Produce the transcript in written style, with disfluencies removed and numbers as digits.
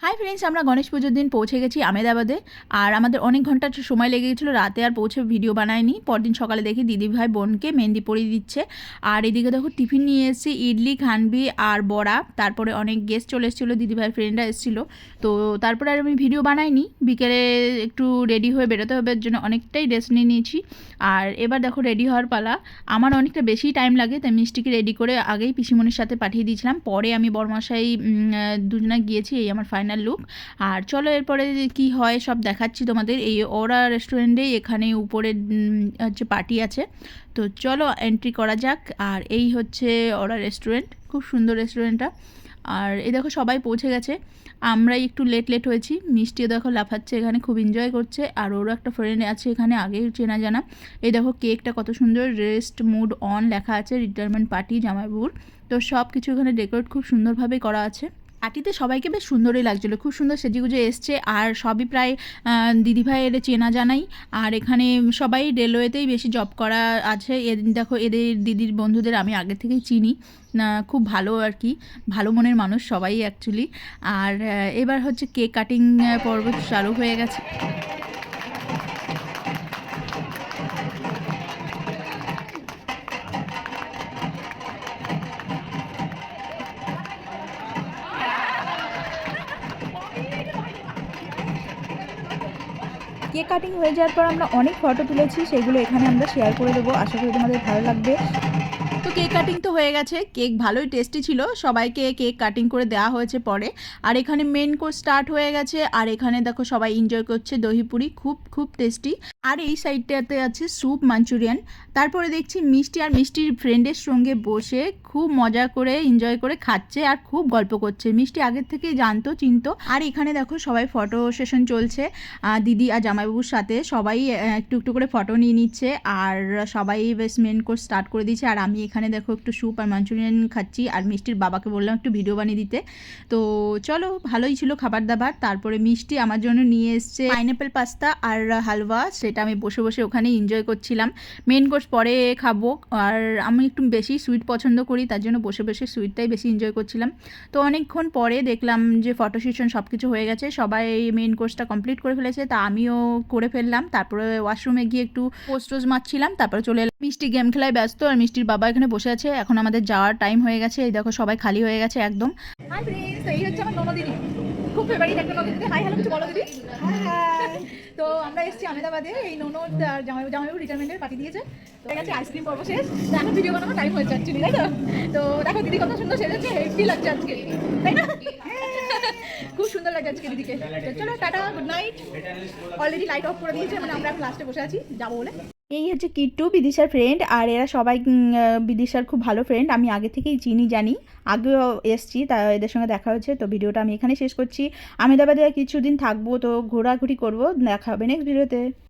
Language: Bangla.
হাই ফ্রেন্ডস, আমরা গণেশ পুজোর দিন পৌঁছে গেছি আমেদাবাদে। আর আমাদের অনেক ঘন্টা সময় লেগে গেছিলো, রাতে আর পৌঁছে ভিডিও বানায়নি। পরদিন সকালে দেখি দিদিভাই বোনকে মেহেন্দি পরিয়ে দিচ্ছে। আর এদিকে দেখো টিফিন নিয়ে এসেছি, ইডলি, খানবি আর বড়া। তারপরে অনেক গেস্ট চলে এসেছিলো, দিদিভাইয়ের ফ্রেন্ডরা এসেছিলো। তো তারপরে আর আমি ভিডিও বানাইনি। বিকেলে একটু রেডি হয়ে বেরোতে হবে, এর জন্য অনেকটাই রেস্ট নিয়ে নিয়েছি। আর এবার দেখো রেডি হওয়ার পালা। আমার অনেকটা বেশি টাইম লাগে, তাই মিষ্টিকে রেডি করে আগেই পিসিমণির সাথে পাঠিয়ে দিয়েছিলাম। পরে আমি বড়মশাই দুজনে গিয়েছি। এই আমার ফাইনাল লুক। আর চলো এরপরে কি হয় সব দেখাচ্ছি তোমাদের। এই ওরা রেস্টুরেন্টেই এখানে উপরে হচ্ছে পার্টি আছে। তো চলো এন্ট্রি করা যাক। আর এই হচ্ছে ওরা রেস্টুরেন্ট, খুব সুন্দর রেস্টুরেন্টটা। আর এই দেখো সবাই পৌঁছে গেছে, আমরাই একটু লেট হয়েছি। মিষ্টিও দেখো লাফাচ্ছে এখানে, খুব এনজয় করছে। আর ওরও একটা ফ্রেন্ড আছে এখানে, আগেই চেনা জানা। এই দেখো কেকটা কত সুন্দর, রেস্ট মুড অন লেখা আছে, রিটায়ারমেন্ট পার্টি জামাইবাবুর। তো সব কিছু এখানে ডেকোরেট খুব সুন্দরভাবে করা আছে। পার্টিতে সবাইকে বেশ সুন্দরই লাগছিলো, খুব সুন্দর সেজেগুজে এসছে। আর সবই প্রায় দিদিভাইয়ের চেনা জানাই। আর এখানে সবাই রেলওয়েতেই বেশি জব করা আছে। দেখো এদের দিদির বন্ধুদের আমি আগে থেকেই চিনি, খুব ভালো আর কি, ভালো মনের মানুষ সবাই অ্যাকচুয়ালি। আর এবার হচ্ছে কেক কাটিং পর্ব চালু হয়ে গেছে। কেক কাটিং হয়ে যাওয়ার পর আমরা অনেক ফটো তুলেছি, সেগুলো এখানে আমরা শেয়ার করে দেবো। আশা করি তোমাদের ভালো লাগবে। তো কেক কাটিং তো হয়ে গেছে, কেক ভালোই টেস্টি ছিল, সবাইকে কেক কাটিং করে দেওয়া হয়েছে পরে। আর এখানে মেন কোর্স স্টার্ট হয়ে গেছে। আর এখানে দেখো সবাই এনজয় করছে দহি পুরি, খুব খুব টেস্টি। আর এই সাইডটাতে আছে স্যুপ মাঞ্চুরিয়ান। তারপরে দেখছি মিষ্টি আর মিষ্টির ফ্রেন্ডের সঙ্গে বসে খুব মজা করে এনজয় করে খাচ্ছে আর খুব গল্প করছে। মিষ্টি আগের থেকেই জানতো, চিনতো। আর এখানে দেখো সবাই ফটো সেশন চলছে, দিদি আর জামাইবাবুর সাথে সবাই একটু একটু করে ফটো নিয়ে নিচ্ছে। আর সবাই বেশ মেন কোর্স স্টার্ট করে দিয়েছে। আর আমি এখানে দেখো একটু স্যুপ আর মাঞ্চুরিয়ান খাচ্ছি। আর মিষ্টির বাবাকে বললাম একটু ভিডিও বানিয়ে দিতে। তো চলো, ভালোই ছিল খাবার দাবার। তারপরে মিষ্টি আমার জন্য নিয়ে এসছে পাইনঅ্যাপেল পাস্তা আর হালুয়া, সেটা আমি বসে বসে ওখানে এনজয় করছিলাম। মেন কোর্স পরে খাবো। আর আমি একটু বেশি সুইট পছন্দ করি, তার জন্য বসে বসে সুইটটাই বেশি এনজয় করছিলাম। তো অনেকক্ষণ পরে দেখলাম যে ফটো সেশন সব কিছু হয়ে গেছে, সবাই মেন কোর্সটা কমপ্লিট করে ফেলেছে। তা আমিও করে ফেললাম। তারপরে ওয়াশরুমে গিয়ে একটু পোস্ট টোজ মারছিলাম, তারপরে চলে এলাম। মিষ্টি গেম খেলায় ব্যস্ত, আর মিষ্টির বাবা এখানে বসে আছে। এখন আমাদের যাওয়ার টাইম হয়ে গেছে। এই দেখো সবাই খালি হয়ে গেছে একদম। হাই ফ্রেন্ডস, এই হচ্ছে আমার ননদিনী, খুব ফেভারিট একটা ননদিনী। হাই হ্যালো কিছু বলো দিদি। হাই। তো আমরা এসেছি আমেদাবাদে, এই ননদ আর জামাইবাবু রিটায়ারমেন্টের পার্টি দিয়েছে। তো গেছে আইসক্রিম পর্ব শেষ, এখন ভিডিও বানানো টাইম হয়েছে অ্যাকচুয়ালি, তাই তো? তো দেখো দিদি কত সুন্দর সেজেছে, হেভি লাগছে আজকে, তাই না? খুব সুন্দর লাগছে আজকে দিদিকে। তো চলো tata, good night. Already light off করে দিয়েছে, মানে আমরা এখন লাস্টে বসে আছি যাবো বলে। এই হচ্ছে কিট্টু, বিদিশার ফ্রেন্ড। আর এরা সবাই বিদিশার খুব ভালো ফ্রেন্ড, আমি আগে থেকেই চিনি জানি, আগেও এসছি, তা এদের সঙ্গে দেখা হয়েছে। তো ভিডিওটা আমি এখানে শেষ করছি। আমেদাবাদে কিছুদিন থাকবো, তো ঘোরাঘুরি করবো। দেখা হবে নেক্সট ভিডিওতে।